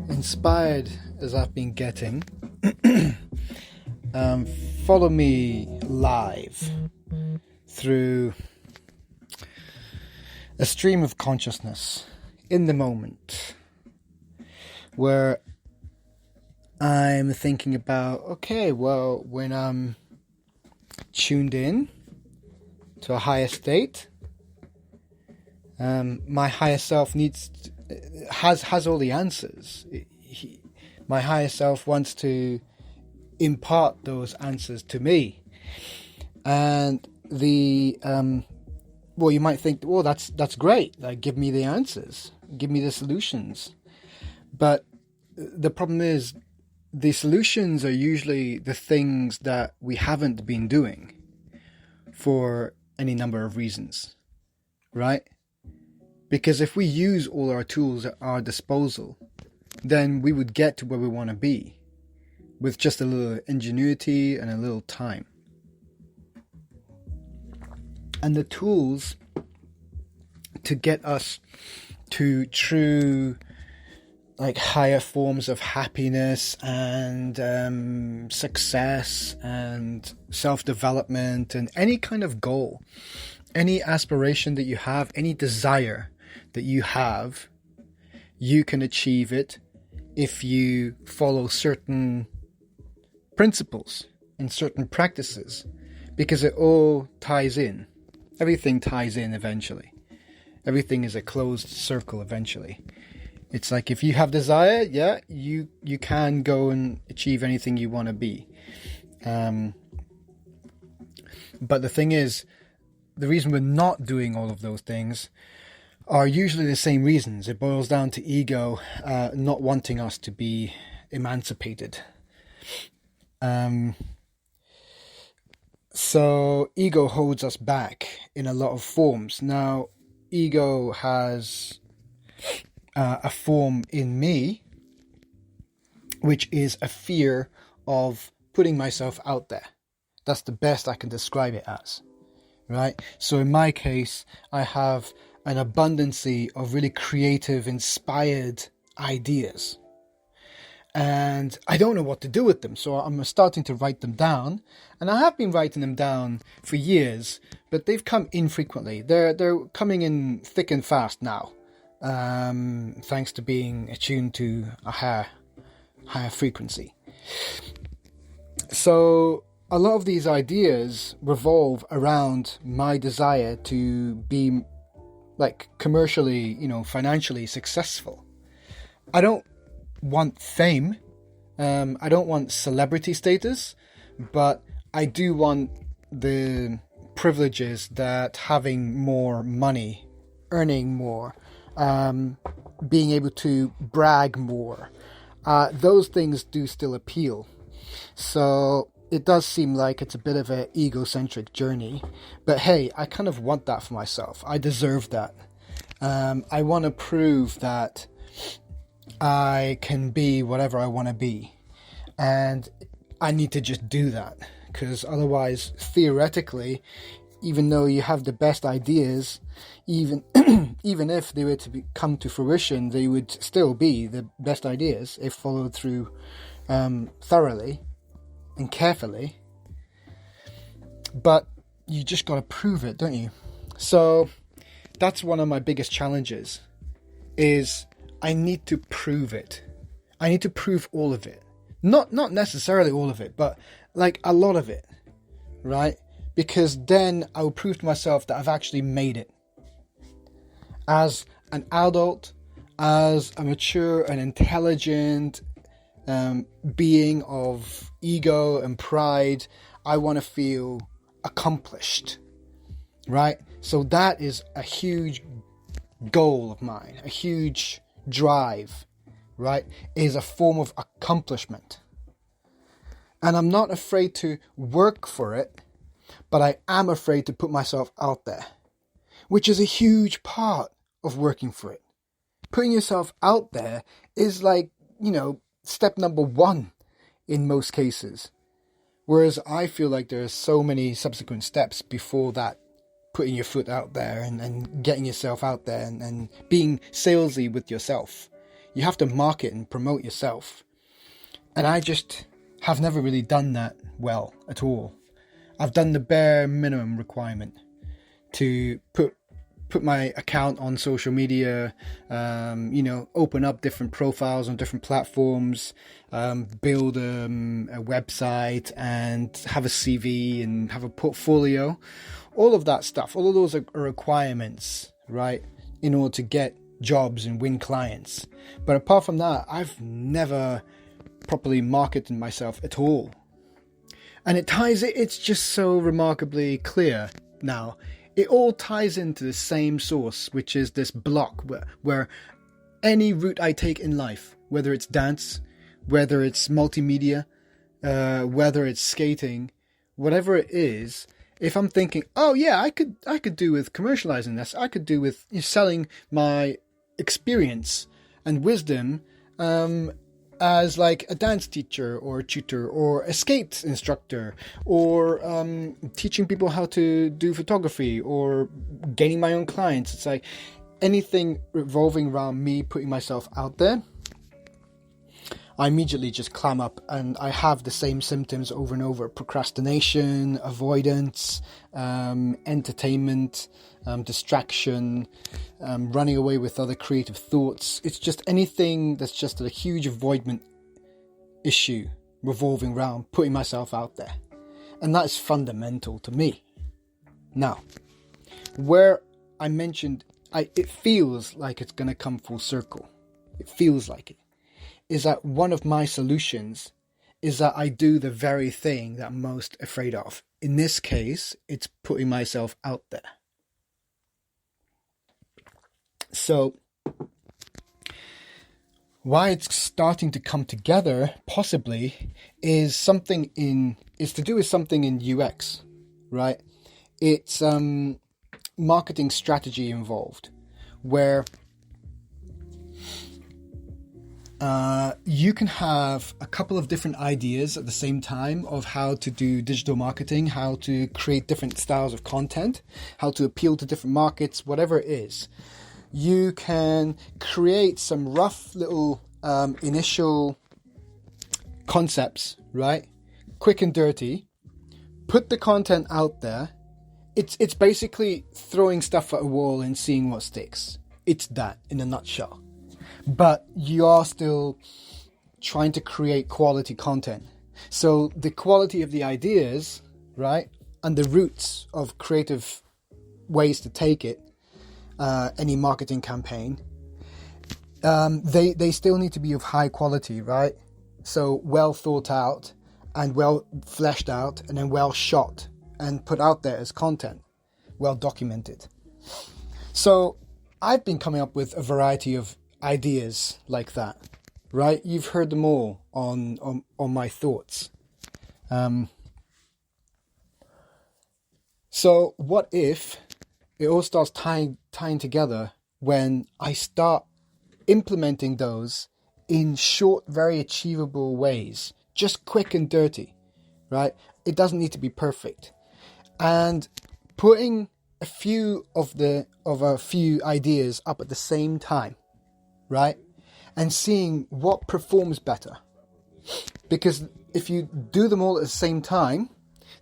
Inspired as I've been getting, follow me live through a stream of consciousness in the moment where I'm thinking about, okay, well, when I'm tuned in to a higher state, my higher self has all the answers. My higher self wants to impart those answers to me, and well, you might think, well, that's great. Like, give me the answers, give me the solutions. But the problem is, the solutions are usually the things that we haven't been doing for any number of reasons, right? Because if we use all our tools at our disposal, then we would get to where we want to be with just a little ingenuity and a little time. And the tools to get us to true, like, higher forms of happiness and success and self-development and any kind of goal, any aspiration that you have, any desire that you have, you can achieve it if you follow certain principles and certain practices, because it all ties in. Everything ties in eventually. Everything is a closed circle eventually. It's like, if you have desire, yeah, you can go and achieve anything you want to be. But the thing is, the reason we're not doing all of those things are usually the same reasons. It boils down to ego not wanting us to be emancipated. So ego holds us back in a lot of forms. Now, ego has a form in me, which is a fear of putting myself out there. That's the best I can describe it as, right? So in my case, I have an abundancy of really creative, inspired ideas. And I don't know what to do with them. So I'm starting to write them down. And I have been writing them down for years, but they've come infrequently. They're coming in thick and fast now, thanks to being attuned to a higher frequency. So a lot of these ideas revolve around my desire to be, like, commercially, financially successful. I don't want fame. I don't want celebrity status, but I do want the privileges that having more money, earning more, being able to brag more, those things do still appeal. So it does seem like it's a bit of an egocentric journey, but hey, I kind of want that for myself. I deserve that. I want to prove that I can be whatever I want to be, and I need to just do that, because otherwise, theoretically, even though you have the best ideas, even if they were to come to fruition, they would still be the best ideas if followed through thoroughly and carefully. But you just got to prove it, don't you? So that's one of my biggest challenges, is I need to prove it. I need to prove all of it. Not necessarily all of it, but like a lot of it, right? Because then I will prove to myself that I've actually made it. As an adult, as a mature and intelligent being of ego and pride, I want to feel accomplished, right? So that is a huge goal of mine, a huge drive, right? Is a form of accomplishment. And I'm not afraid to work for it, but I am afraid to put myself out there, which is a huge part of working for it. Putting yourself out there is like, step number one in most cases. Whereas I feel like there are so many subsequent steps before that putting your foot out there and getting yourself out there and being salesy with yourself. You have to market and promote yourself. And I just have never really done that well at all. I've done the bare minimum requirement to put my account on social media, open up different profiles on different platforms, build a website and have a CV and have a portfolio. All of that stuff, all of those are requirements, right, in order to get jobs and win clients. But apart from that, I've never properly marketed myself at all. And it's just so remarkably clear now. It all ties into the same source, which is this block where any route I take in life, whether it's dance, whether it's multimedia, whether it's skating, whatever it is, if I'm thinking, oh yeah, I could do with commercializing this, I could do with selling my experience and wisdom as like a dance teacher or a tutor or a skate instructor or teaching people how to do photography or gaining my own clients. It's like anything revolving around me putting myself out there, I immediately just clam up and I have the same symptoms over and over. Procrastination, avoidance, entertainment, distraction, running away with other creative thoughts. It's just anything that's just a huge avoidment issue revolving around putting myself out there. And that is fundamental to me. Now, where I mentioned, it feels like it's going to come full circle. It feels like it. Is that one of my solutions is that I do the very thing that I'm most afraid of. In this case, it's putting myself out there. So, why it's starting to come together, possibly, is to do with something in UX, right? It's marketing strategy involved, where you can have a couple of different ideas at the same time of how to do digital marketing, how to create different styles of content, how to appeal to different markets, whatever it is. You can create some rough little initial concepts, right? Quick and dirty. Put the content out there. It's basically throwing stuff at a wall and seeing what sticks. It's that in a nutshell. But you are still trying to create quality content. So the quality of the ideas, right, and the roots of creative ways to take it, any marketing campaign, they still need to be of high quality, right? So well thought out and well fleshed out and then well shot and put out there as content, well documented. So I've been coming up with a variety of ideas like that, right? You've heard them all on my thoughts. So what if it all starts tying together when I start implementing those in short, very achievable ways, just quick and dirty, right? It doesn't need to be perfect. And putting a few ideas up at the same time, right? And seeing what performs better. Because if you do them all at the same time,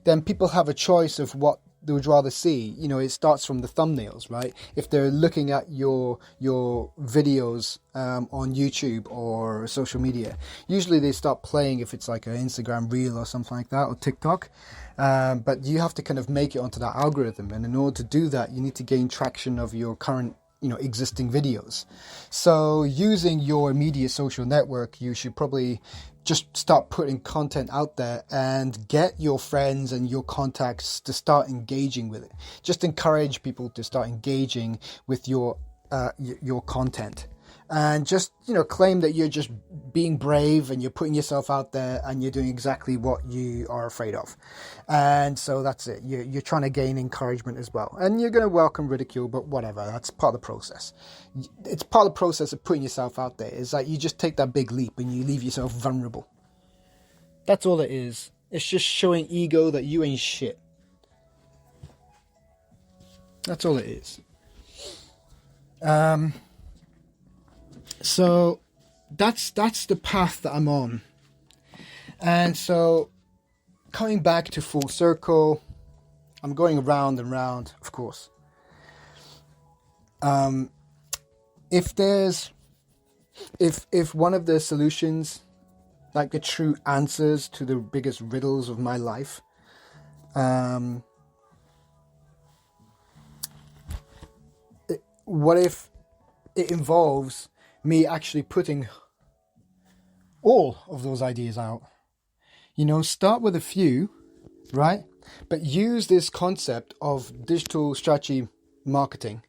then people have a choice of what they would rather see. You know, it starts from the thumbnails, right? If they're looking at your videos on YouTube or social media, usually they start playing if it's like an Instagram reel or something like that, or TikTok. But you have to kind of make it onto that algorithm. And in order to do that, you need to gain traction of your current existing videos. So using your immediate social network, you should probably just start putting content out there and get your friends and your contacts to start engaging with it. Just encourage people to start engaging with your content. And just, claim that you're just being brave and you're putting yourself out there and you're doing exactly what you are afraid of. And so that's it. You're trying to gain encouragement as well. And you're going to welcome ridicule, but whatever. That's part of the process. It's part of the process of putting yourself out there. It's like you just take that big leap and you leave yourself vulnerable. That's all it is. It's just showing ego that you ain't shit. That's all it is. So that's the path that I'm on. And so coming back to full circle, I'm going round and round, of course. If one of the solutions, like the true answers to the biggest riddles of my life, what if it involves me actually putting all of those ideas out? Start with a few, right? But use this concept of digital strategy marketing,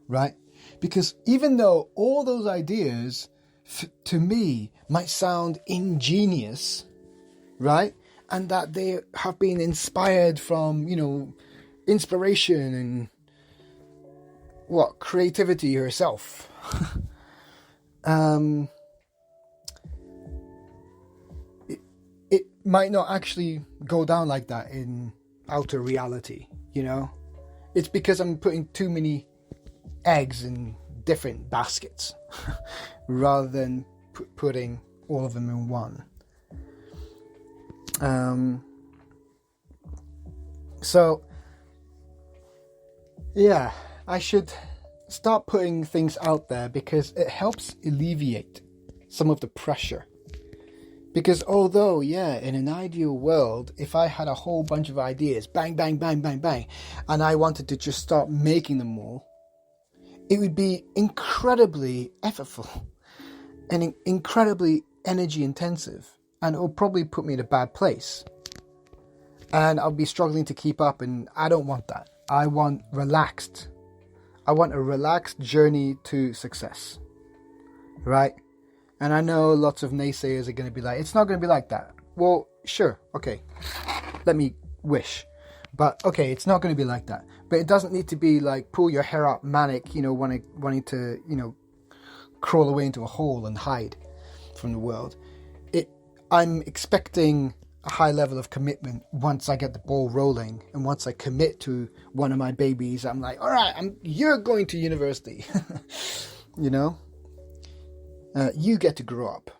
right? Because even though all those ideas to me might sound ingenious, right? And that they have been inspired from, inspiration and creativity herself. It might not actually go down like that in outer reality, It's because I'm putting too many eggs in different baskets rather than putting all of them in one. So yeah, I should start putting things out there because it helps alleviate some of the pressure. Because although, in an ideal world, if I had a whole bunch of ideas, bang, bang, bang, bang, bang, and I wanted to just start making them all, it would be incredibly effortful and incredibly energy intensive. And it will probably put me in a bad place. And I'll be struggling to keep up, and I don't want that. I want a relaxed journey to success, right? And I know lots of naysayers are going to be like, it's not going to be like that. Well, sure, okay, let me wish. But okay, it's not going to be like that. But it doesn't need to be like pull your hair up manic, wanting to, crawl away into a hole and hide from the world. I'm expecting a high level of commitment once I get the ball rolling, and once I commit to one of my babies, I'm like, all right, you're going to university, you get to grow up.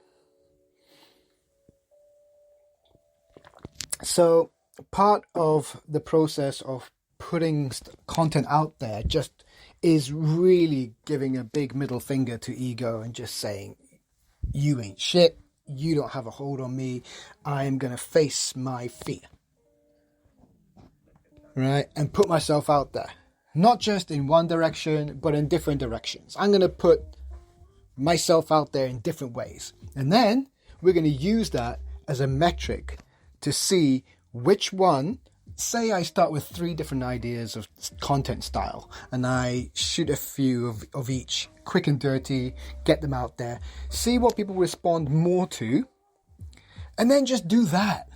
So part of the process of putting content out there just is really giving a big middle finger to ego and just saying, you ain't shit. You don't have a hold on me. I am going to face my fear. Right? And put myself out there. Not just in one direction, but in different directions. I'm going to put myself out there in different ways. And then we're going to use that as a metric to see which one. Say I start with 3 different ideas of content style and I shoot a few of each, quick and dirty, get them out there, see what people respond more to, and then just do that.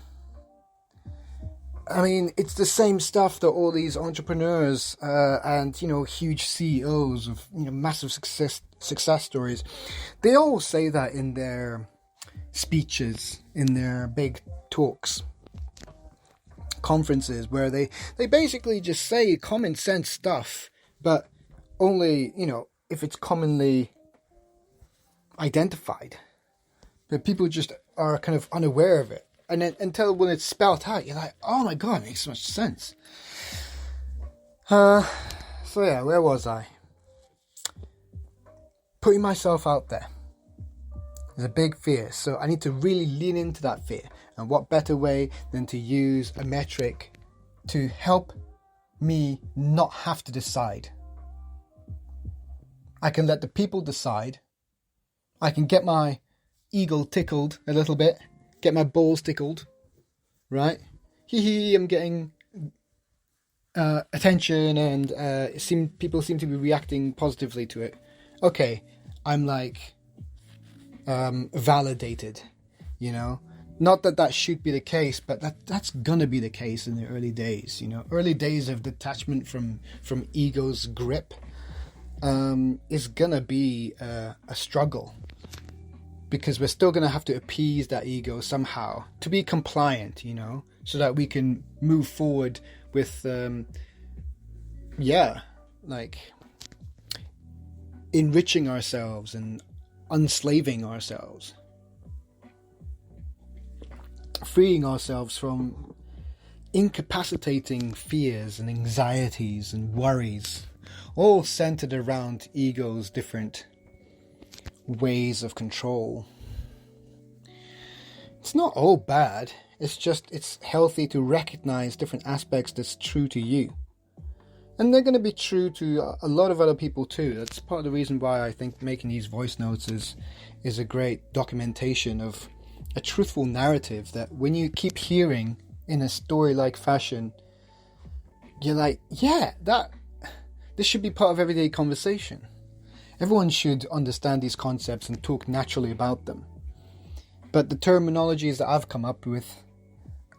I mean, it's the same stuff that all these entrepreneurs and, huge CEOs of, massive success stories, they all say that in their speeches, in their big talks, conferences, where they basically just say common sense stuff, but only, if it's commonly identified. But people just are kind of unaware of it. And then until when it's spelled out, you're like, oh my God, it makes so much sense. So yeah, where was I? Putting myself out there. There's a big fear. So I need to really lean into that fear. And what better way than to use a metric to help me not have to decide. I can let the people decide. I can get my ego tickled a little bit. Get my balls tickled. Right? I'm getting attention and people seem to be reacting positively to it. Okay, I'm like validated, Not that should be the case, but that's gonna be the case in the early days, Early days of detachment from ego's grip is gonna be a struggle, because we're still gonna have to appease that ego somehow to be compliant, so that we can move forward with like enriching ourselves and unslaving ourselves, freeing ourselves from incapacitating fears and anxieties and worries, all centered around ego's different ways of control. It's not all bad. It's healthy to recognize different aspects that's true to you. And they're going to be true to a lot of other people too. That's part of the reason why I think making these voice notes is a great documentation of a truthful narrative that when you keep hearing in a story-like fashion, you're like, yeah, this should be part of everyday conversation. Everyone should understand these concepts and talk naturally about them. But the terminologies that I've come up with,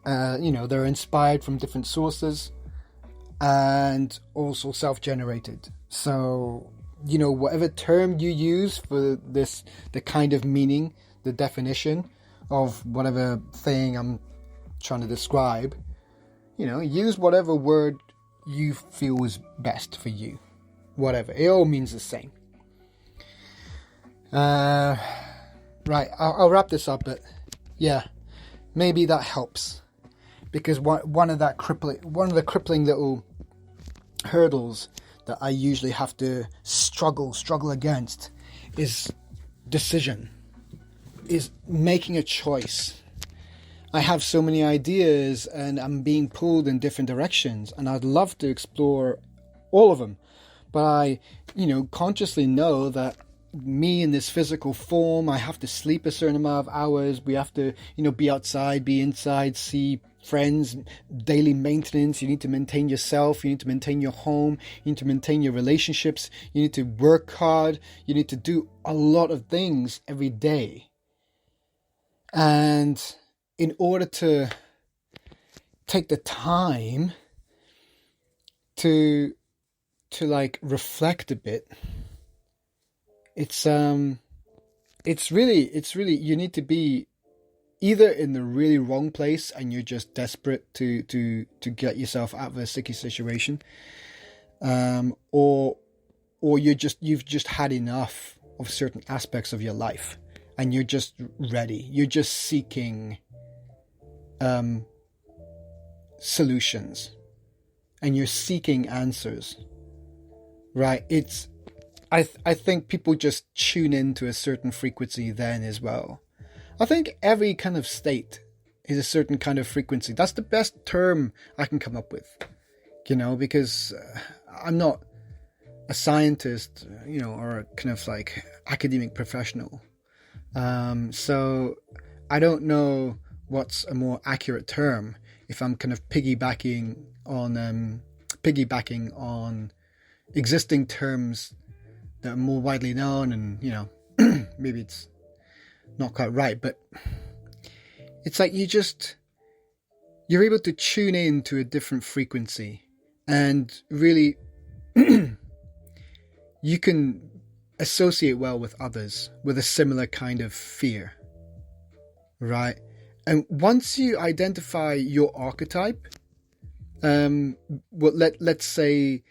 they're inspired from different sources and also self-generated. So, whatever term you use for the kind of meaning, the definition of whatever thing I'm trying to describe, use whatever word you feel is best for you. Whatever. It all means the same. Right, I'll wrap this up, but yeah, maybe that helps, because one of the crippling little hurdles that I usually have to struggle against is decision, is making a choice. I have so many ideas and I'm being pulled in different directions, and I'd love to explore all of them, but I consciously know that me in this physical form, I have to sleep a certain amount of hours. We have to, be outside, be inside, see friends, daily maintenance. You need to maintain yourself. You need to maintain your home. You need to maintain your relationships. You need to work hard. You need to do a lot of things every day. And in order to take the time to reflect a bit, it's really you need to be either in the really wrong place and you're just desperate to get yourself out of a sticky situation, or you've just had enough of certain aspects of your life and you're just ready. You're just seeking solutions and you're seeking answers, right? I think people just tune into a certain frequency then as well. I think every kind of state is a certain kind of frequency. That's the best term I can come up with, because I'm not a scientist, or a kind of like academic professional. So I don't know what's a more accurate term if I'm kind of piggybacking on existing terms that are more widely known, and maybe it's not quite right, but it's like you're able to tune in to a different frequency, and really you can associate well with others with a similar kind of fear, right? And once you identify your archetype, let's say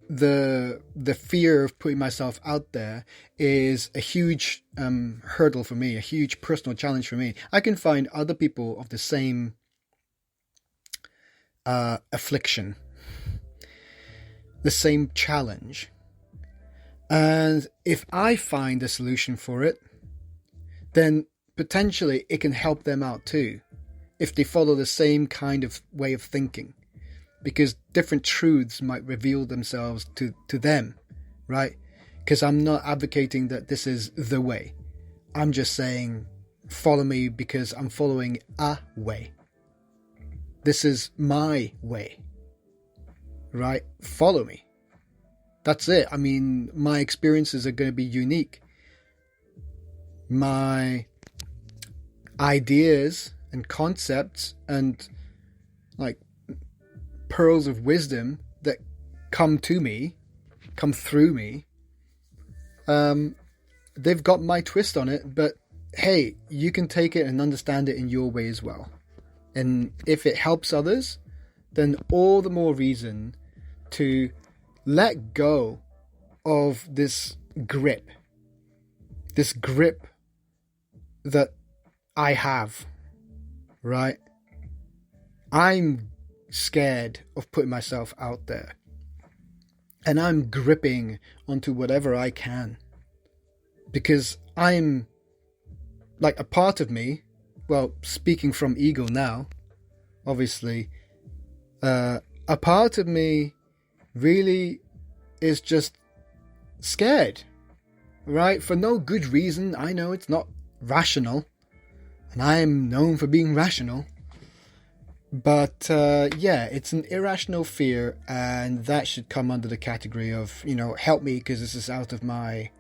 the fear of putting myself out there is a huge hurdle for me, a huge personal challenge for me. I can find other people of the same affliction, the same challenge. And if I find a solution for it, then potentially it can help them out too, if they follow the same kind of way of thinking. Because different truths might reveal themselves to them, right? Because I'm not advocating that this is the way. I'm just saying, follow me because I'm following a way. This is my way, right? Follow me. That's it. I mean, my experiences are going to be unique. My ideas and concepts and pearls of wisdom that come through me, they've got my twist on it, but hey, you can take it and understand it in your way as well. And if it helps others, then all the more reason to let go of this grip that I have, right? I'm scared of putting myself out there, and I'm gripping onto whatever I can, because I'm like, a part of me, well, speaking from ego now, obviously, a part of me really is just scared, right? For no good reason. I know it's not rational, and I am known for being rational. But yeah, it's an irrational fear, and that should come under the category of, help me, because this is out of my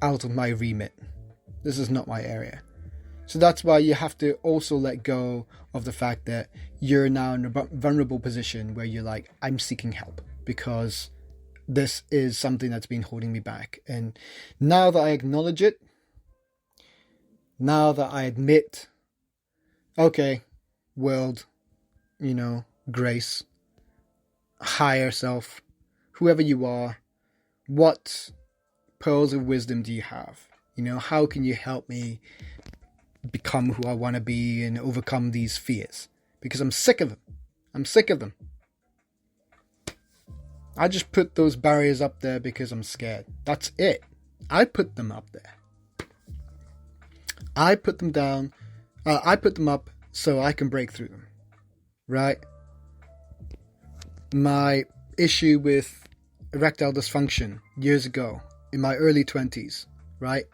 remit. This is not my area. So that's why you have to also let go of the fact that you're now in a vulnerable position where you're like, I'm seeking help because this is something that's been holding me back. And now that I acknowledge it, now that I admit, okay, world, grace, higher self, whoever you are, what pearls of wisdom do you have? How can you help me become who I want to be and overcome these fears? Because I'm sick of them. I just put those barriers up there because I'm scared. That's it. I put them up there. I put them down. I put them up so I can break through them. Right? My issue with erectile dysfunction years ago, in my early 20s, right?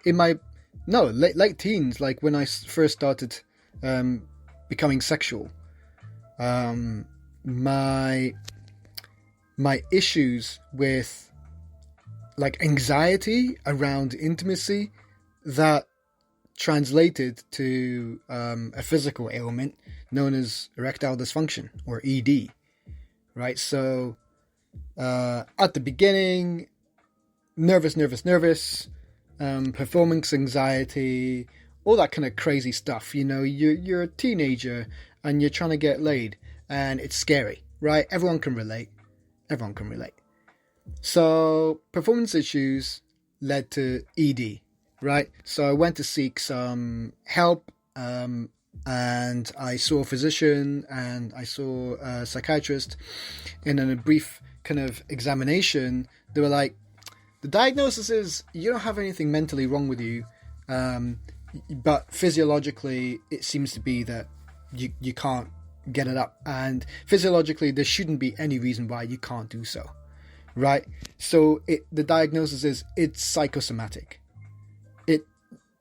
Late teens, like when I first started becoming sexual. My issues with like anxiety around intimacy that translated to a physical ailment known as erectile dysfunction, or ED, right? So at the beginning, nervous, performance anxiety, all that kind of crazy stuff. You're a teenager and you're trying to get laid, and it's scary, right? Everyone can relate. So performance issues led to ED, right? So I went to seek some help, and I saw a physician and I saw a psychiatrist, and in a brief kind of examination, they were like, the diagnosis is you don't have anything mentally wrong with you, but physiologically it seems to be that you can't get it up, and physiologically there shouldn't be any reason why you can't do so, right? So the diagnosis is it's psychosomatic. It,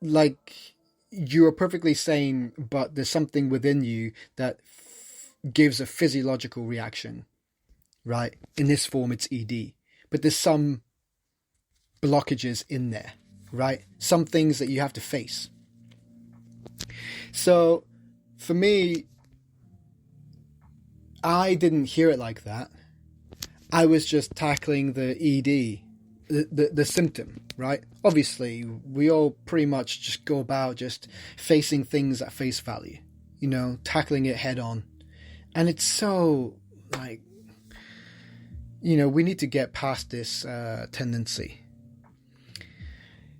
like, you are perfectly sane, but there's something within you that gives a physiological reaction, right? In this form it's ED, but there's some blockages in there, right? Some things that you have to face. So for me, I didn't hear it like that. I was just tackling the ED, the symptom, right? Obviously, we all pretty much just go about just facing things at face value, tackling it head on. And it's so, like, we need to get past this tendency.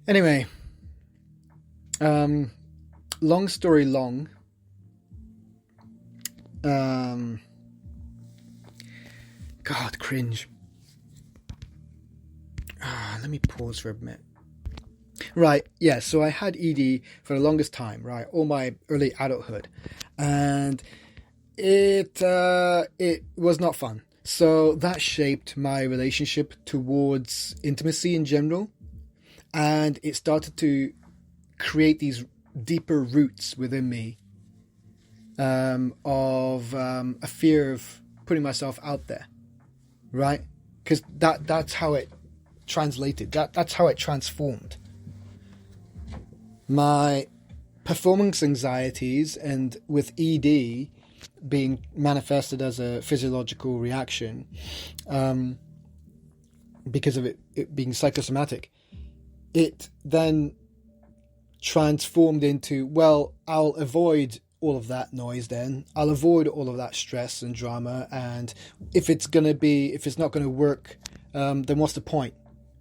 Anyway, long story long, God, cringe. Let me pause for a minute. Right, yeah, so I had ED for the longest time, right, all my early adulthood, and it was not fun. So that shaped my relationship towards intimacy in general, and it started to create these deeper roots within me of a fear of putting myself out there, right? Because that's how it translated. That's how it transformed. My performance anxieties, and with ED being manifested as a physiological reaction, because of it being psychosomatic, it then transformed into, well, I'll avoid all of that noise then. I'll avoid all of that stress and drama. And if it's not going to work, then what's the point,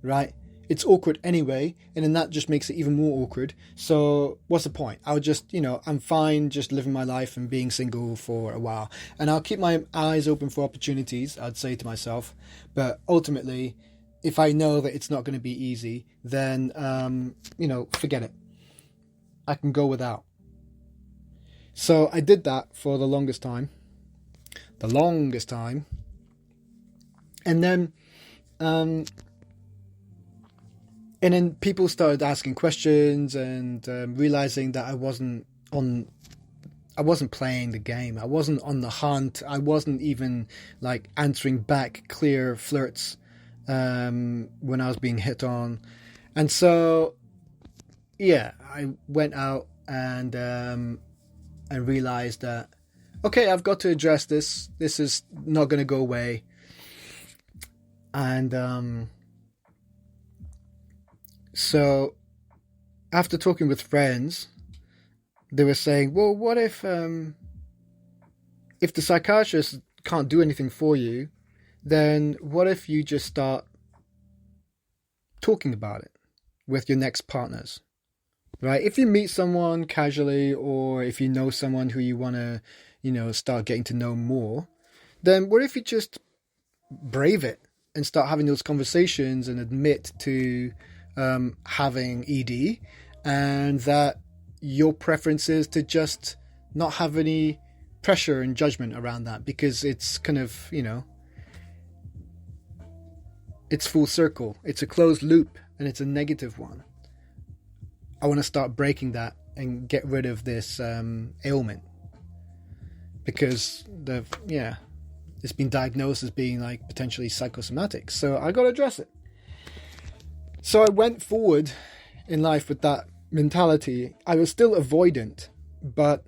right? It's awkward anyway, and then that just makes it even more awkward. So what's the point? I'll just, I'm fine just living my life and being single for a while. And I'll keep my eyes open for opportunities, I'd say to myself. But ultimately, if I know that it's not going to be easy, then, forget it. I can go without. So I did that for the longest time. And then, and then people started asking questions and realizing that I wasn't playing the game. I wasn't on the hunt. I wasn't even like answering back clear flirts when I was being hit on. And so, yeah, I went out and realized that, okay, I've got to address this. This is not going to go away. And so after talking with friends, they were saying, well, what if the psychiatrist can't do anything for you, then what if you just start talking about it with your next partners, right? If you meet someone casually, or if you know someone who you want to, start getting to know more, then what if you just brave it and start having those conversations and admit to having ED, and that your preference is to just not have any pressure and judgment around that, because it's kind of, it's full circle. It's a closed loop, and it's a negative one. I want to start breaking that and get rid of this ailment, because it's been diagnosed as being like potentially psychosomatic. So I got to address it. So I went forward in life with that mentality. I was still avoidant, but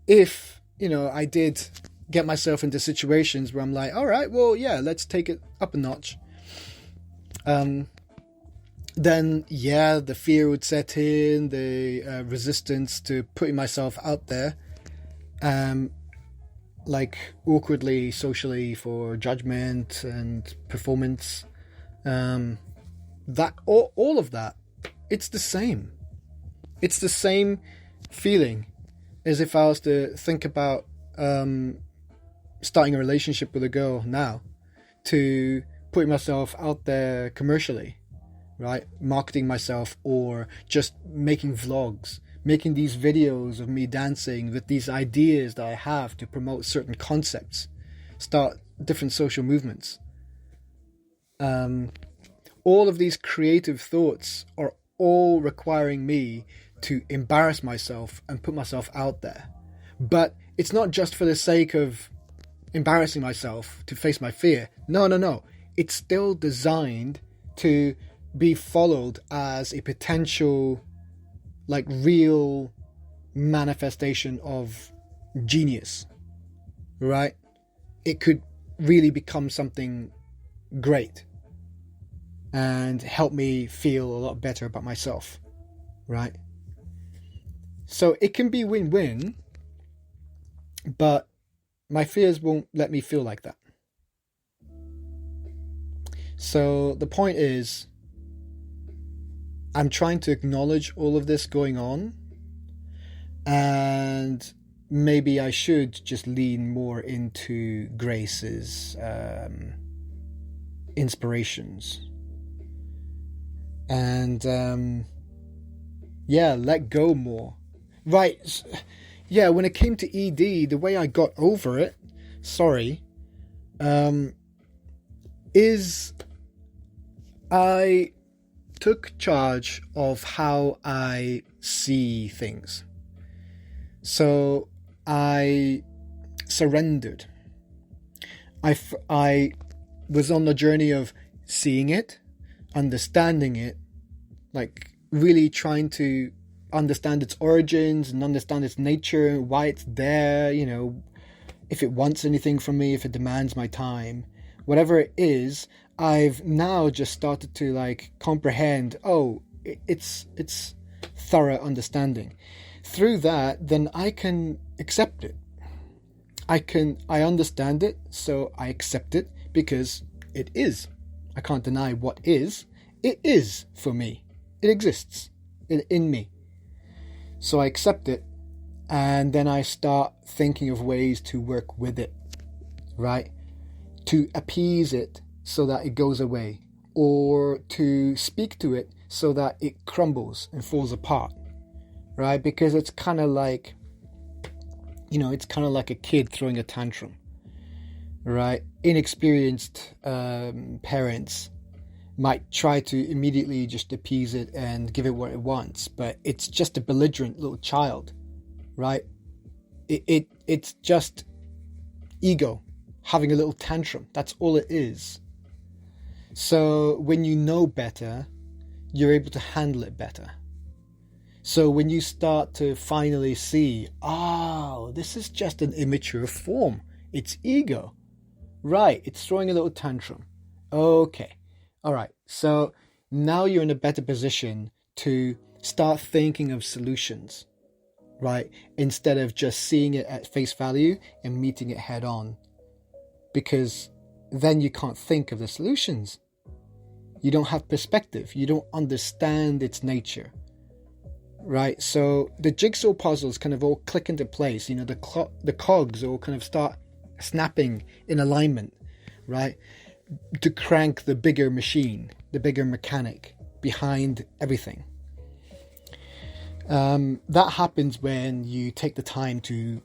if, I did get myself into situations where I'm like, all right, well, yeah, let's take it up a notch. Then, the fear would set in, the resistance to putting myself out there, like awkwardly, socially, for judgment and performance. That all of that, it's the same. It's the same feeling as if I was to think about starting a relationship with a girl now, to putting myself out there commercially, right? Marketing myself, or just making vlogs, making these videos of me dancing with these ideas that I have to promote certain concepts, start different social movements. All of these creative thoughts are all requiring me to embarrass myself and put myself out there. But it's not just for the sake of embarrassing myself to face my fear. No. It's still designed to be followed as a potential, like, real manifestation of genius, right? It could really become something great and help me feel a lot better about myself, right? So it can be win-win, but my fears won't let me feel like that. So the point is, I'm trying to acknowledge all of this going on, and maybe I should just lean more into Grace's inspirations. And let go more. Right. Yeah, when it came to ED, the way I got over it, is I took charge of how I see things. So I surrendered. I was on the journey of seeing it, understanding it, like really trying to understand its origins and understand its nature, why it's there, if it wants anything from me, if it demands my time, whatever it is. I've now just started to like comprehend, it's thorough understanding. Through that, then I can accept it. I understand it, so I accept it because it is. I can't deny what is. It is for me. It exists in me. So I accept it, and then I start thinking of ways to work with it, right? To appease it so that it goes away, or to speak to it so that it crumbles and falls apart, right? Because it's kind of like, it's kind of like a kid throwing a tantrum, right? Inexperienced parents might try to immediately just appease it and give it what it wants, but it's just a belligerent little child, right? It's just ego having a little tantrum. That's all it is. So when you know better, you're able to handle it better. So when you start to finally see, this is just an immature form. It's ego. Right, it's throwing a little tantrum. Okay. All right. So now you're in a better position to start thinking of solutions, right? Instead of just seeing it at face value and meeting it head on. Because then you can't think of the solutions. You don't have perspective. You don't understand its nature. Right, so the jigsaw puzzles kind of all click into place. The cogs all kind of start snapping in alignment, right, to crank the bigger machine, the bigger mechanic behind everything. That happens when you take the time to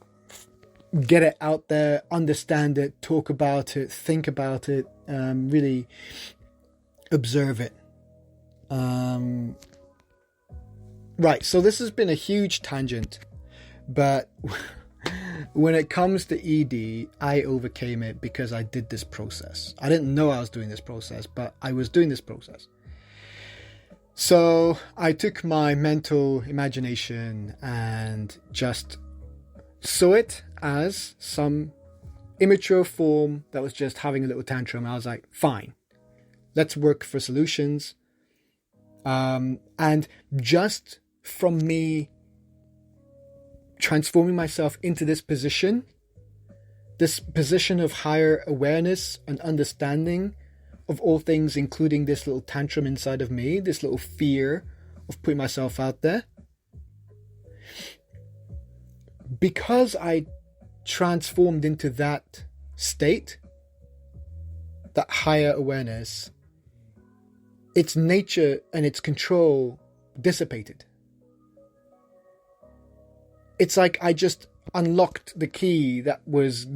get it out there, understand it, talk about it, think about it, really observe it. Right, so this has been a huge tangent, but when it comes to ED, I overcame it because I did this process. I didn't know I was doing this process, but I was doing this process. So I took my mental imagination and just saw it as some immature form that was just having a little tantrum. I was like, fine, let's work for solutions. And just from me transforming myself into this position of higher awareness and understanding of all things, including this little tantrum inside of me, this little fear of putting myself out there. Because I transformed into that state, that higher awareness, its nature and its control dissipated. It's like I just unlocked the key that was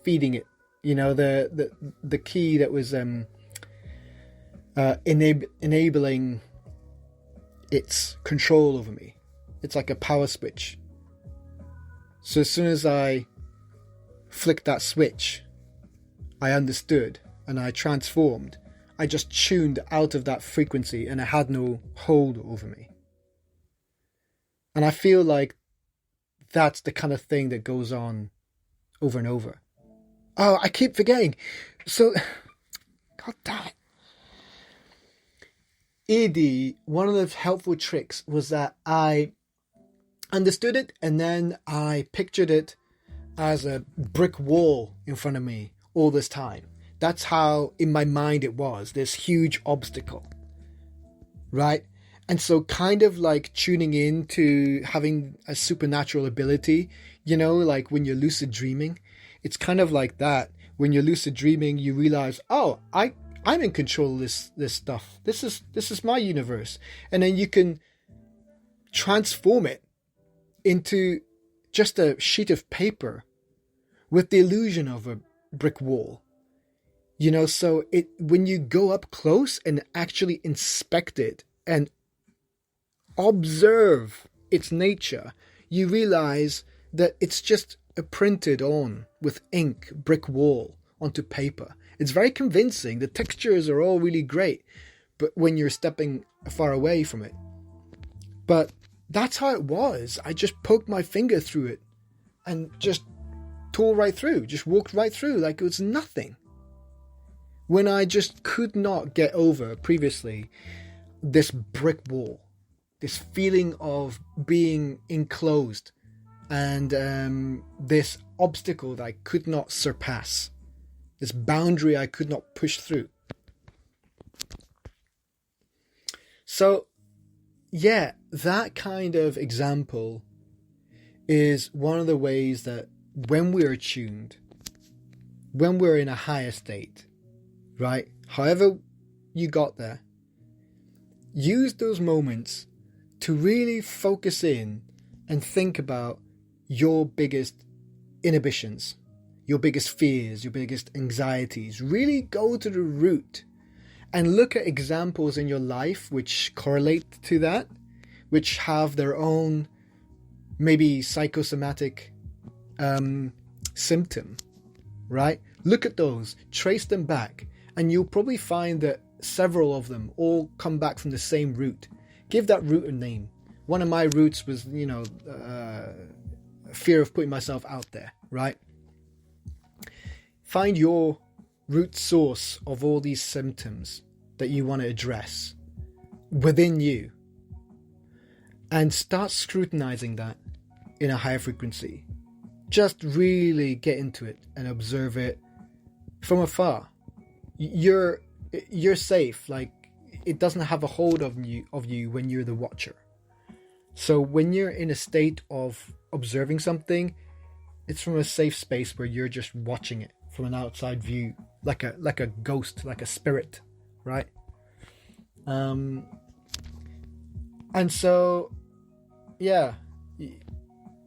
feeding it, the key that was enabling its control over me. It's like a power switch. So as soon as I flicked that switch, I understood and I transformed. I just tuned out of that frequency and it had no hold over me. And I feel like that's the kind of thing that goes on over and over. Oh, I keep forgetting. So, God damn it. ED, one of the helpful tricks was that I understood it and then I pictured it as a brick wall in front of me all this time. That's how in my mind it was, this huge obstacle, right? And so kind of like tuning in to having a supernatural ability, like when you're lucid dreaming, it's kind of like that. When you're lucid dreaming, you realize, I'm in control of this stuff. This is my universe. And then you can transform it into just a sheet of paper with the illusion of a brick wall. So when you go up close and actually inspect it and observe its nature, you realize that it's just a printed on with ink brick wall onto paper. It's very convincing. The textures are all really great, but when you're stepping far away from it. But that's how it was. I just poked my finger through it and just tore right through, just walked right through like it was nothing. When I just could not get over previously this brick wall, this feeling of being enclosed and this obstacle that I could not surpass, this boundary I could not push through. So, yeah, that kind of example is one of the ways that when we're attuned, when we're in a higher state, right? However you got there, use those moments to really focus in and think about your biggest inhibitions, your biggest fears, your biggest anxieties. Really go to the root and look at examples in your life which correlate to that, which have their own maybe psychosomatic symptom, right? Look at those, trace them back, and you'll probably find that several of them all come back from the same root. Give that root a name. One of my roots was, fear of putting myself out there, right? Find your root source of all these symptoms that you want to address within you, and start scrutinizing that in a higher frequency. Just really get into it and observe it from afar. You're safe. Like, it doesn't have a hold of you when you're the watcher. So when you're in a state of observing something, it's from a safe space where you're just watching it from an outside view, like a ghost, like a spirit, right? And so, yeah,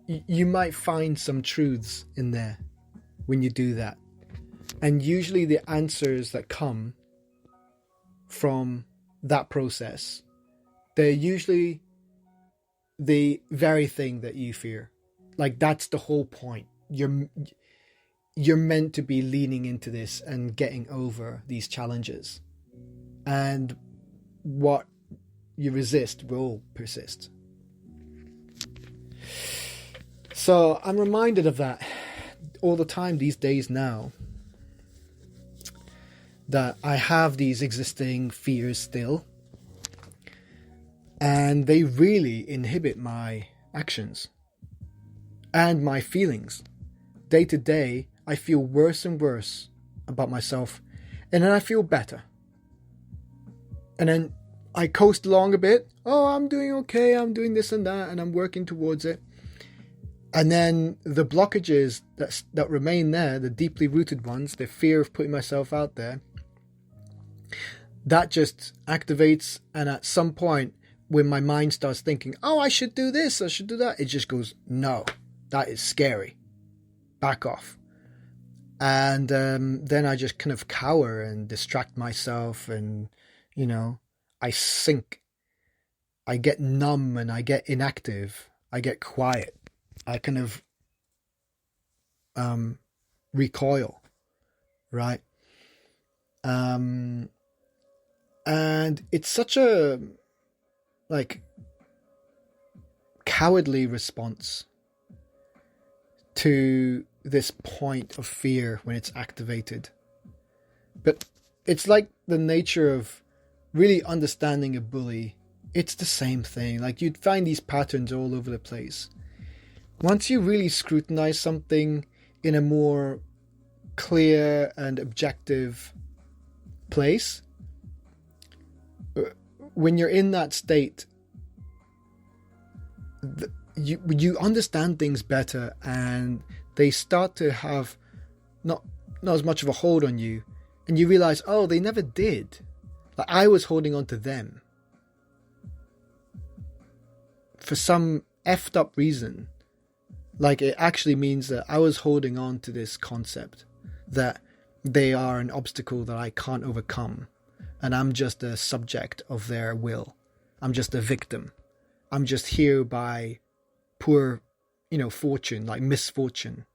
you might find some truths in there when you do that. And usually the answers that come from that process, they're usually the very thing that you fear. Like, that's the whole point. You're meant to be leaning into this and getting over these challenges. And what you resist will persist. So I'm reminded of that all the time these days now, that I have these existing fears still, and they really inhibit my actions and my feelings. Day to day, I feel worse and worse about myself, and then I feel better. And then I coast along a bit. Oh, I'm doing okay, I'm doing this and that, and I'm working towards it. And then the blockages that remain there, the deeply rooted ones, the fear of putting myself out there, that just activates. And at some point, when my mind starts thinking, oh, I should do this, I should do that, it just goes, no, that is scary. Back off. And then I just kind of cower and distract myself, and, I sink. I get numb and I get inactive. I get quiet. I kind of recoil, right? And it's such a cowardly response to this point of fear when it's activated. But it's like the nature of really understanding a bully. It's the same thing. Like, you'd find these patterns all over the place. Once you really scrutinize something in a more clear and objective place, when you're in that state, you understand things better, and they start to have not as much of a hold on you, and you realize, oh, they never did. Like, I was holding on to them for some effed up reason. Like, it actually means that I was holding on to this concept that they are an obstacle that I can't overcome, and I'm just a subject of their will. I'm just a victim. I'm just here by poor, fortune, like misfortune.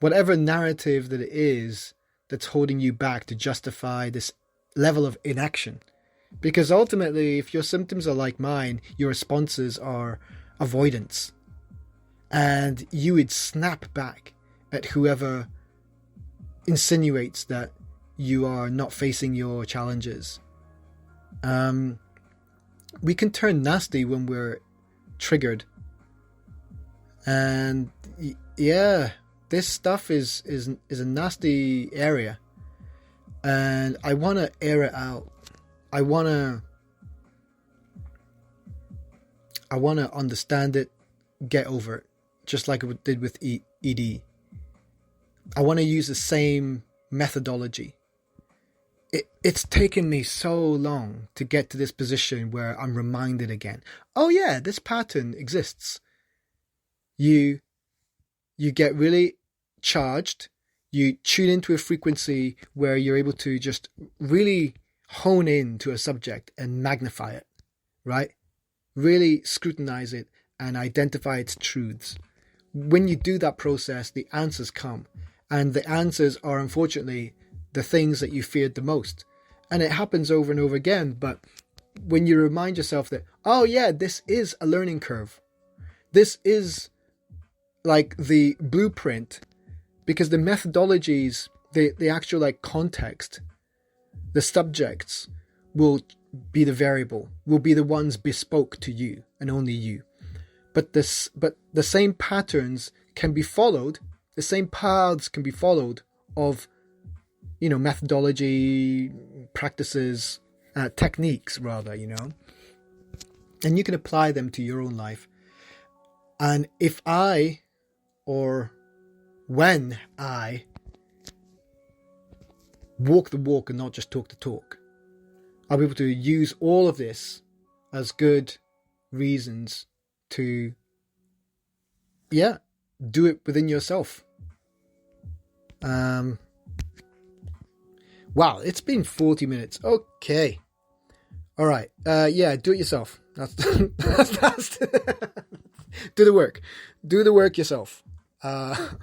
Whatever narrative that it is that's holding you back to justify this level of inaction. Because ultimately, if your symptoms are like mine, your responses are avoidance. And you would snap back at whoever insinuates that you are not facing your challenges. We can turn nasty when we're triggered. And yeah, this stuff is a nasty area, and I want to air it out. I want to understand it, get over it, just like I did with ED. I want to use the same methodology. It's taken me so long to get to this position where I'm reminded again. Oh yeah, this pattern exists. You get really charged. You tune into a frequency where you're able to just really hone in to a subject and magnify it, right? Really scrutinize it and identify its truths. When you do that process, the answers come. And the answers are, unfortunately, the things that you feared the most. And it happens over and over again. But when you remind yourself that, oh yeah, this is a learning curve. This is like the blueprint, because the methodologies, the actual like context, the subjects will be the variable, will be the ones bespoke to you and only you. But the same patterns can be followed, the same paths can be followed of, methodology, practices, techniques rather, and you can apply them to your own life. And if when I walk the walk and not just talk the talk, I'll be able to use all of this as good reasons to, do it within yourself. Wow, it's been 40 minutes. Okay. All right. Do it yourself. That's do the work. Do the work yourself. What?